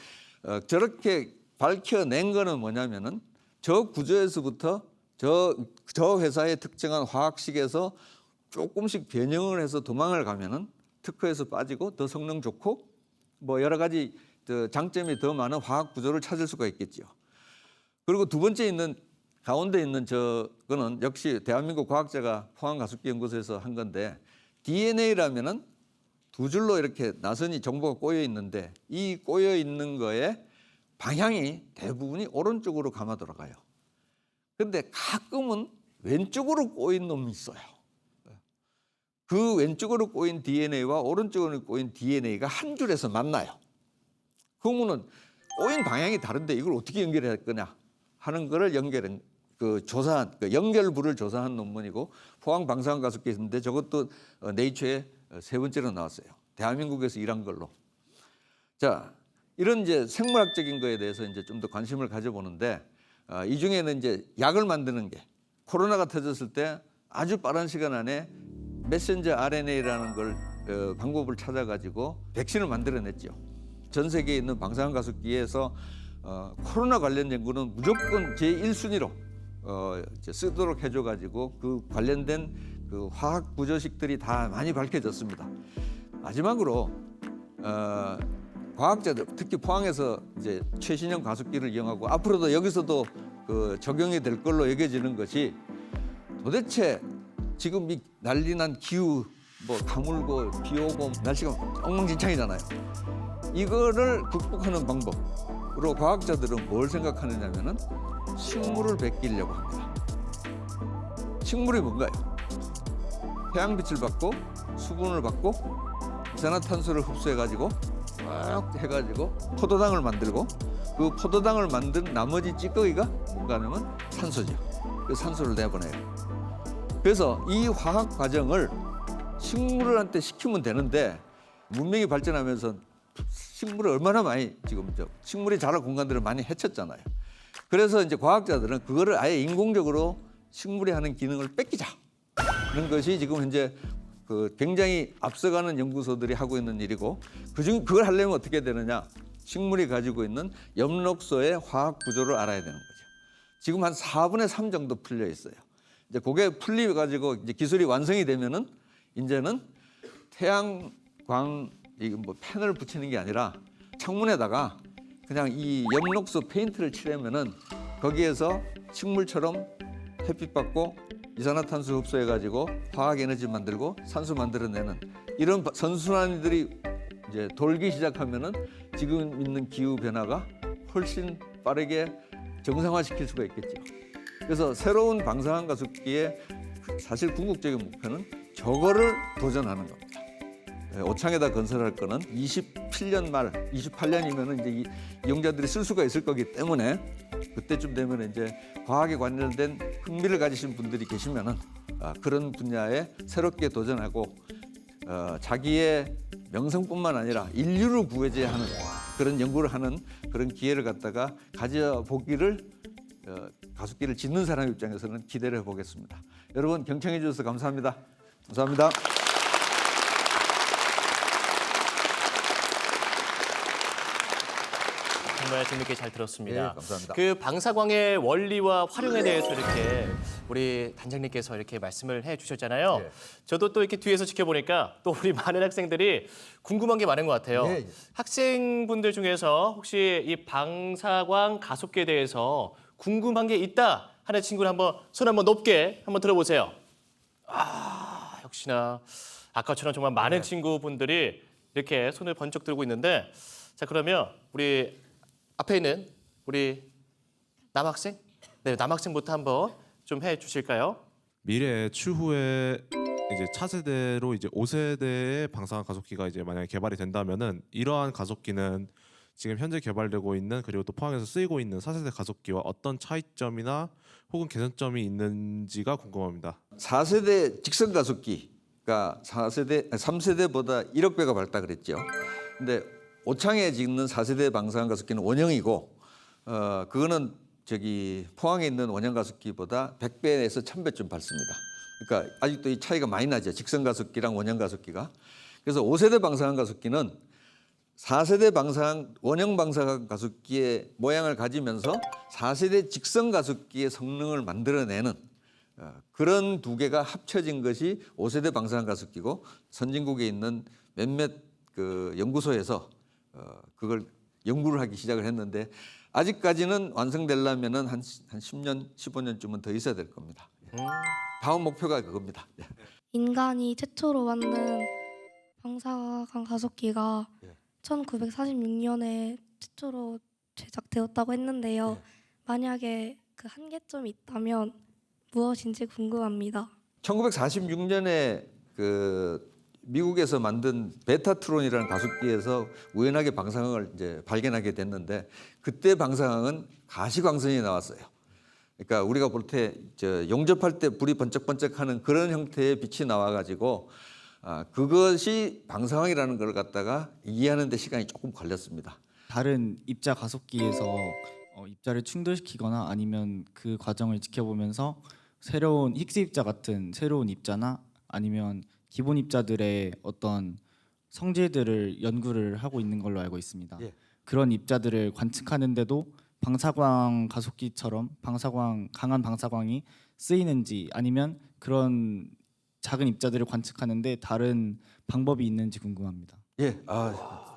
저렇게 밝혀낸 거는 뭐냐면은 저 구조에서부터 저 회사의 특정한 화학식에서 조금씩 변형을 해서 도망을 가면은 특허에서 빠지고 더 성능 좋고 뭐 여러 가지 장점이 더 많은 화학 구조를 찾을 수가 있겠죠. 그리고 두 번째 있는 가운데 있는 저거는 역시 대한민국 과학자가 포항가습기연구소에서 한 건데 DNA라면은 두 줄로 이렇게 나선이 정보가 꼬여 있는데 이 꼬여 있는 거에 방향이 대부분이 오른쪽으로 감아 돌아가요. 근데 가끔은 왼쪽으로 꼬인 놈이 있어요. 그 왼쪽으로 꼬인 DNA와 오른쪽으로 꼬인 DNA가 한 줄에서 만나요. 그러면은 꼬인 방향이 다른데 이걸 어떻게 연결해야 할 거냐 하는 거를 연결한 조사한 연결부를 조사한 논문이고 포항 방사능 가습기에 있는데 저것도 네이처에 세 번째로 나왔어요. 대한민국에서 일한 걸로. 자, 이런 이제 생물학적인 거에 대해서 이제 좀 더 관심을 가져보는데 이 중에는 이제 약을 만드는 게 코로나가 터졌을 때 아주 빠른 시간 안에 메신저 RNA라는 걸 방법을 찾아가지고 백신을 만들어냈죠. 전 세계에 있는 방사능 가습기에서 코로나 관련 연구는 무조건 제1순위로 쓰도록 해줘가지고 그 관련된 그 화학 구조식들이 다 많이 밝혀졌습니다. 마지막으로 과학자들 특히 포항에서 이제 최신형 가습기를 이용하고 앞으로도 여기서도 적용이 될 걸로 여겨지는 것이 도대체 지금 이 난리난 기후 뭐 가물고 비 오고 날씨가 엉망진창이잖아요. 이거를 극복하는 방법으로 과학자들은 뭘 생각하느냐면은 식물을 베끼려고 합니다. 식물이 뭔가요? 태양빛을 받고 수분을 받고 이산화탄소를 흡수해가지고 막 해가지고 포도당을 만들고 그 포도당을 만든 나머지 찌꺼기가 뭔가 하면 산소죠. 그 산소를 내보내요. 그래서 이 화학 과정을 식물한테 시키면 되는데 문명이 발전하면서 식물을 얼마나 많이 지금 식물이 자랄 공간들을 많이 해쳤잖아요. 그래서 이제 과학자들은 그거를 아예 인공적으로 식물이 하는 기능을 뺏기자는 것이 지금 현재 굉장히 앞서가는 연구소들이 하고 있는 일이고 그걸 하려면 어떻게 되느냐? 식물이 가지고 있는 엽록소의 화학 구조를 알아야 되는 거죠. 지금 한 4분의 3 정도 풀려 있어요. 이제 그게 풀려 가지고 이제 기술이 완성이 되면은 이제는 태양광 뭐 펜을 붙이는 게 아니라 창문에다가 그냥 이 엽록소 페인트를 칠하면은 거기에서 식물처럼 햇빛 받고 이산화탄소 흡수해 가지고 화학 에너지 만들고 산소 만들어내는 이런 선순환들이 이제 돌기 시작하면은 지금 있는 기후 변화가 훨씬 빠르게 정상화시킬 수가 있겠죠. 그래서 새로운 방사능 가습기의 사실 궁극적인 목표는 저거를 도전하는 겁니다. 오창에다 건설할 거는 27년 말, 28년이면은 이제 이용자들이 쓸 수가 있을 거기 때문에 그때쯤 되면 이제 과학에 관련된 흥미를 가지신 분들이 계시면은 그런 분야에 새롭게 도전하고 자기의 명성뿐만 아니라 인류를 구해줘야 하는 그런 연구를 하는 그런 기회를 갖다가 가져보기를 가습기를 짓는 사람 입장에서는 기대를 해보겠습니다. 여러분 경청해 주셔서 감사합니다. 감사합니다. 정말 재밌게 잘 들었습니다. 네, 감사합니다. 그 방사광의 원리와 활용에 대해서 이렇게 우리 단장님께서 이렇게 말씀을 해주셨잖아요. 네. 저도 또 이렇게 뒤에서 지켜보니까 또 우리 많은 학생들이 궁금한 게 많은 것 같아요. 네. 학생분들 중에서 혹시 이 방사광 가속기에 대해서 궁금한 게 있다 하는 친구를 한번 손 한번 높게 한번 들어보세요. 역시나 아까처럼 정말 많은 친구분들이 이렇게 손을 번쩍 들고 있는데 자 그러면 우리 앞에 있는 우리 남학생? 네, 남학생부터 한번 좀 해주실까요? 미래 추후에 이제 차세대로 이제 5세대의 방사능 가속기가 이제 만약에 개발이 된다면은 이러한 가속기는 지금 현재 개발되고 있는 그리고 또 포항에서 쓰이고 있는 4세대 가속기와 어떤 차이점이나 혹은 개선점이 있는지가 궁금합니다. 4세대 직선 가속기가 3세대보다 1억 배가 밝다 그랬죠. 근데 오창에 짓는 4세대 방사능 가습기는 원형이고 그거는 포항에 있는 원형 가습기보다 100배에서 1000배쯤 밝습니다. 그러니까 아직도 이 차이가 많이 나죠. 직선 가속기랑 원형 가속기가. 그래서 5세대 방사선 가속기는 4세대 원형 방사선 가속기의 모양을 가지면서 4세대 직선 가속기의 성능을 만들어내는 그런 두 개가 합쳐진 것이 5세대 방사선 가속기고, 선진국에 있는 몇몇 그 연구소에서 그걸 연구를 하기 시작을 했는데, 아직까지는 완성되려면은 한 10년, 15년쯤은 더 있어야 될 겁니다. 다음 목표가 그겁니다. 인간이 최초로 만든 방사광 가속기가 1946년에 최초로 제작되었다고 했는데요. 만약에 그 한계점이 있다면 무엇인지 궁금합니다. 1946년에 그 미국에서 만든 베타트론이라는 가속기에서 우연하게 방사광을 이제 발견하게 됐는데, 그때 방사광은 가시광선이 나왔어요. 그러니까 우리가 볼 때 용접할 때 불이 번쩍번쩍하는 그런 형태의 빛이 나와가지고 그것이 방사광이라는 걸 갖다가 이해하는 데 시간이 조금 걸렸습니다. 다른 입자 가속기에서 입자를 충돌시키거나 아니면 그 과정을 지켜보면서 새로운 힉스 입자 같은 새로운 입자나 아니면 기본 입자들의 어떤 성질들을 연구를 하고 있는 걸로 알고 있습니다. 예. 그런 입자들을 관측하는데도 방사광 가속기처럼 강한 방사광이 쓰이는지, 아니면 그런 작은 입자들을 관측하는데 다른 방법이 있는지 궁금합니다. 예,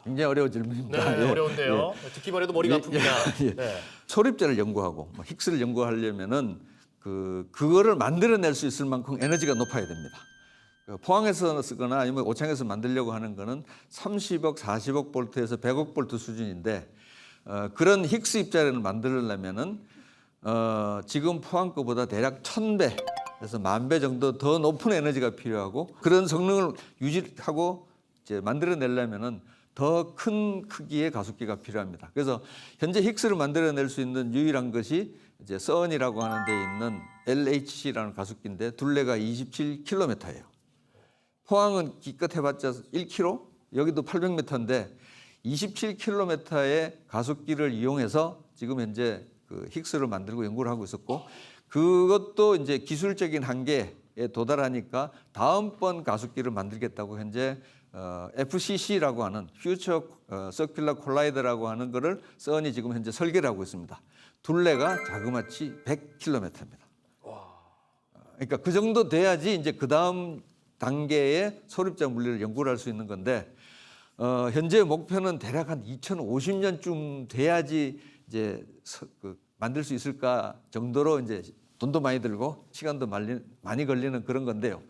굉장히 어려운 질문입니다. 네, 예. 어려운데요. 듣기만 해도 머리가 예, 아픕니다. 예. 네. 초립자를 연구하고 힉스를 연구하려면은 그거를 만들어낼 수 있을 만큼 에너지가 높아야 됩니다. 포항에서 쓰거나 아니면 오창에서 만들려고 하는 거는 30억, 40억 볼트에서 100억 볼트 수준인데, 그런 힉스 입자를 만들려면은 지금 포항 거보다 대략 1000배에서 10,000배 정도 더 높은 에너지가 필요하고, 그런 성능을 유지하고 이제 만들어내려면은 더 큰 크기의 가속기가 필요합니다. 그래서 현재 힉스를 만들어낼 수 있는 유일한 것이 이제 선이라고 하는 데 있는 LHC라는 가속기인데, 둘레가 27km예요. 포항은 기껏 해봤자 1km, 여기도 800m인데 27km의 가속기를 이용해서 지금 현재 그 힉스를 만들고 연구를 하고 있었고, 그것도 이제 기술적인 한계에 도달하니까 다음번 가속기를 만들겠다고 현재 FCC라고 하는 Future Circular Collider라고 하는 거를 선이 지금 현재 설계를 하고 있습니다. 둘레가 자그마치 100km입니다. 그러니까 그 정도 돼야지 이제 그 다음 단계의 소립자 물리를 연구를 할 수 있는 건데, 현재 목표는 대략 한 2050년쯤 돼야지 이제 만들 수 있을까 정도로 이제 돈도 많이 들고 시간도 많이 걸리는 그런 건데요.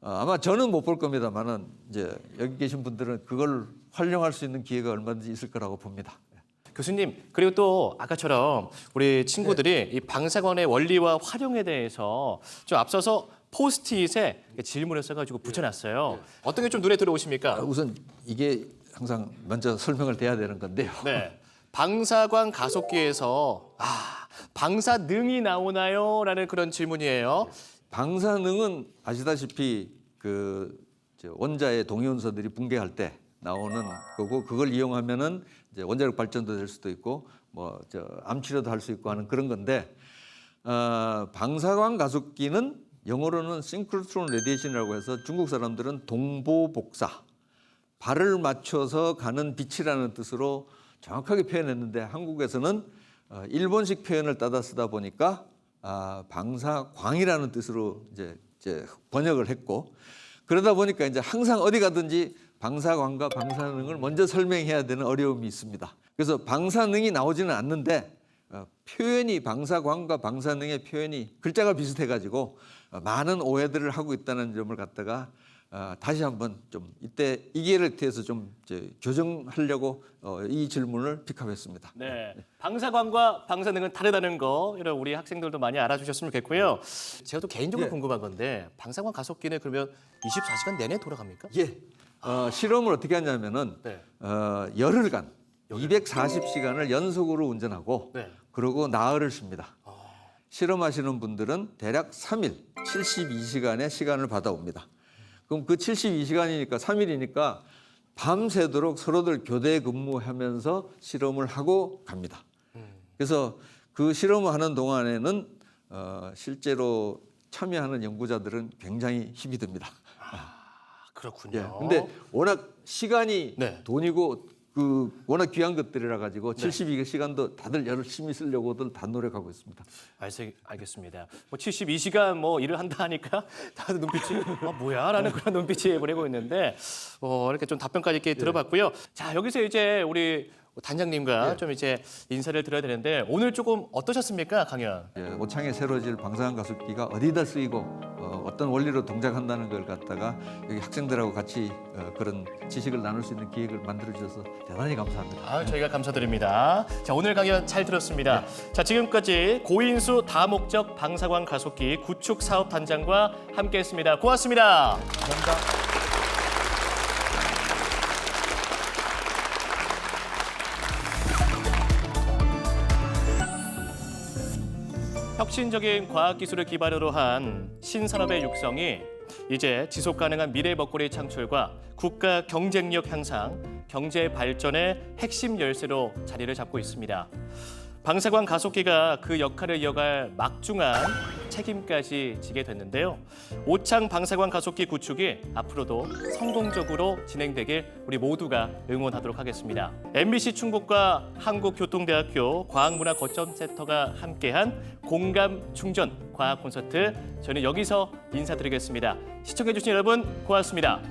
아마 저는 못 볼 겁니다만은 이제 여기 계신 분들은 그걸 활용할 수 있는 기회가 얼마든지 있을 거라고 봅니다. 교수님, 그리고 또 아까처럼 우리 친구들이 이 방사광의 원리와 활용에 대해서 좀 앞서서 포스트잇에 질문을 써가지고 붙여놨어요. 어떤 게 좀 눈에 들어오십니까? 우선 이게 항상 먼저 설명을 돼야 되는 건데요. 네, 방사광 가속기에서 방사능이 나오나요? 라는 그런 질문이에요. 방사능은 아시다시피 원자의 동위원소들이 붕괴할 때 나오는 거고, 그걸 이용하면은 이제 원자력 발전도 될 수도 있고 암 치료도 할 수 있고 하는 그런 건데, 방사광 가속기는 영어로는 싱크로트론 레디에이션이라고 해서 중국 사람들은 동보복사, 발을 맞춰서 가는 빛이라는 뜻으로 정확하게 표현했는데, 한국에서는 일본식 표현을 따다 쓰다 보니까 방사광이라는 뜻으로 이제 번역을 했고, 그러다 보니까 이제 항상 어디 가든지 방사광과 방사능을 먼저 설명해야 되는 어려움이 있습니다. 그래서 방사능이 나오지는 않는데 표현이 방사광과 방사능의 표현이 글자가 비슷해가지고 많은 오해들을 하고 있다는 점을 갖다가 다시 한번 좀 이때 이 기회를 통해서 좀 교정하려고 이 질문을 픽업했습니다. 네, 방사광과 방사능은 다르다는 거 이런 우리 학생들도 많이 알아주셨으면 좋겠고요. 제가 또 개인적으로 궁금한 건데, 방사광 가속기는 그러면 24시간 내내 돌아갑니까? 예, 실험을 어떻게 하냐면은 네. 열흘간 240시간을 연속으로 운전하고 네. 그러고 나흘을 쉽니다. 실험하시는 분들은 대략 3일 72시간의 시간을 받아옵니다. 그럼 그 72시간이니까 3일이니까 밤새도록 서로들 교대 근무하면서 실험을 하고 갑니다. 그래서 그 실험을 하는 동안에는 실제로 참여하는 연구자들은 굉장히 힘이 듭니다. 그렇군요. 예. 근데 워낙 시간이 네. 돈이고 워낙 귀한 것들이라 가지고 72개 시간도 다들 열심히 쓰려고들 다 노력하고 있습니다. 알겠습니다. 뭐 72시간 뭐 일을 한다 하니까 다들 눈빛이 뭐야라는 그런 눈빛이 보내고 있는데 이렇게 좀 답변까지 이렇게 들어봤고요. 자, 여기서 이제 우리 단장님과 좀 이제 인사를 드려야 되는데 오늘 조금 어떠셨습니까, 강연? 예, 오창에 새로질 방사선 가속기가 어디다 쓰이고 어떤 원리로 동작한다는 걸 갖다가 여기 학생들하고 같이 그런 지식을 나눌 수 있는 기획을 만들어 주셔서 대단히 감사합니다. 저희가 감사드립니다. 자, 오늘 강연 잘 들었습니다. 자, 지금까지 고인수 다목적 방사광 가속기 구축 사업 단장과 함께했습니다. 고맙습니다. 감사합니다. 혁신적인 과학기술을 기반으로 한 신산업의 육성이 이제 지속가능한 미래 먹거리 창출과 국가 경쟁력 향상, 경제 발전의 핵심 열쇠로 자리를 잡고 있습니다. 방사광 가속기가 그 역할을 이어갈 막중한 책임까지 지게 됐는데요. 오창 방사광 가속기 구축이 앞으로도 성공적으로 진행되길 우리 모두가 응원하도록 하겠습니다. MBC 충북과 한국교통대학교 과학문화거점센터가 함께한 공감 충전 과학 콘서트, 저는 여기서 인사드리겠습니다. 시청해주신 여러분 고맙습니다.